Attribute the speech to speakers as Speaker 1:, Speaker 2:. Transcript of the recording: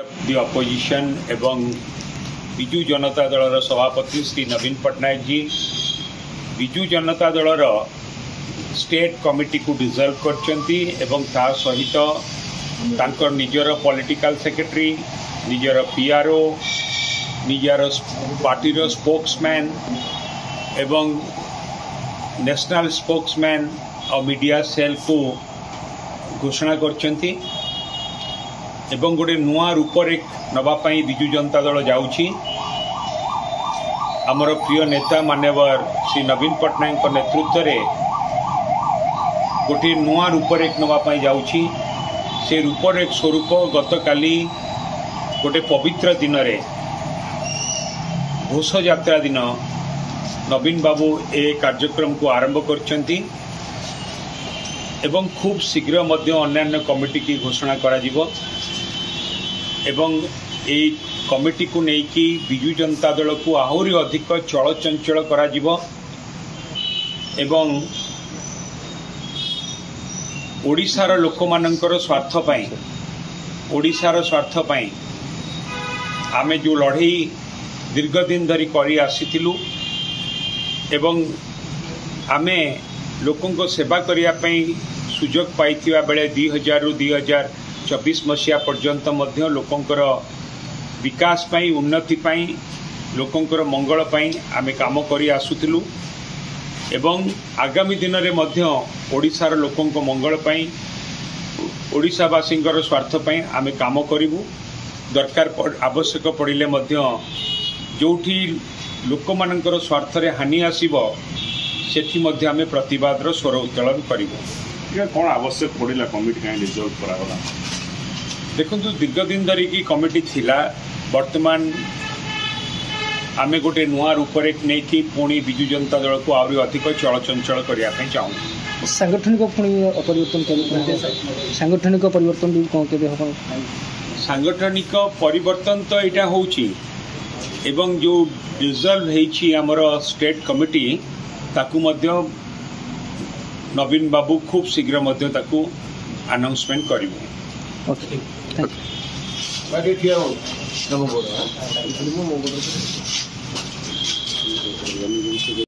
Speaker 1: दि opposition एवं विजु जनता दलर सभापति श्री नवीन पट्टनायक जी विजु जनता दलर स्टेट कमिटी को डिजल्व करचंती एवं ता सहित तांकर निजर पॉलिटिकल सेक्रेटरी निजर पीआरओ निजर पार्टी स्पोक्समैन एवं नेशनल स्पोक्समैन और मीडिया सेल को घोषणा करचंती एवं गोटे नुआ रूपरेख नवापाई विजु जनता दल जाउछि। आमर प्रिय नेता मान्यवर श्री नवीन पट्टनायक नेतृत्व में गोटे नुआ रूपरेख नवापाई जाउछि। से रूपरेख स्वरूप गतकाली गोटे पवित्र दिन रे घोष यात्रा दिन नवीन बाबू ए कार्यक्रम को आरंभ करछंती एवं खूब शीघ्र मध्य अन्यान्य कमिटी की घोषणा करा जिवो एवं ए कमिटी को नेकी विजु जनता दल को आहुरी अधिक चलचंचल करा जिवो एवं ओडिशार लोक मानकर स्वार्थ पाई ओडिशार स्वार्थ पाई आमे जो लड़ाई दीर्घ दिन धरी करी आसीथिलु एवं आमे लोकों को सेवा करिया पई सुजोग पाइथिबा बेले 2000 रु 2024 मसीहा पर्यंत मध्य लोकंकर विकास पाई उन्नति पाई लोकंकर मंगल पाई आमे काम करी आसुथिलु एवं आगामी दिन रे मध्य ओडिशार लोकों को मंगल पाई ओडिशावासींकर स्वार्थ पाई आमे काम करिवु। दरकार आवश्यक पड़िले मध्य जोठी लोक मानकर स्वार्थ रे हानि आसीबो सेठी मध्य आमे प्रतिवादर स्वर उत्तोलन करिवु।
Speaker 2: कौन आवश्यक पड़ा कमिटी कहीं रिजल्व करागला
Speaker 1: देखु दीर्घ दिन धरिकी कमिटी थिला वर्तमान आमे गोटे नुआ रूपरेख नहीं कि पुणी विजु जनता दल को आहरी अधिक चलचंचल करने चाहूँ।
Speaker 3: सांगठनिक सांगठनिक परिवर्तन भी कौन के हम
Speaker 1: सांगठनिक परिवर्तन तो यहाँ होची एवं जो रिजल्व है आमर स्टेट कमिटी ताकू मध्य नवीन बाबू खूब शीघ्र मध्य ताकू अनाउंसमेंट करिवो।
Speaker 3: Okay thank you.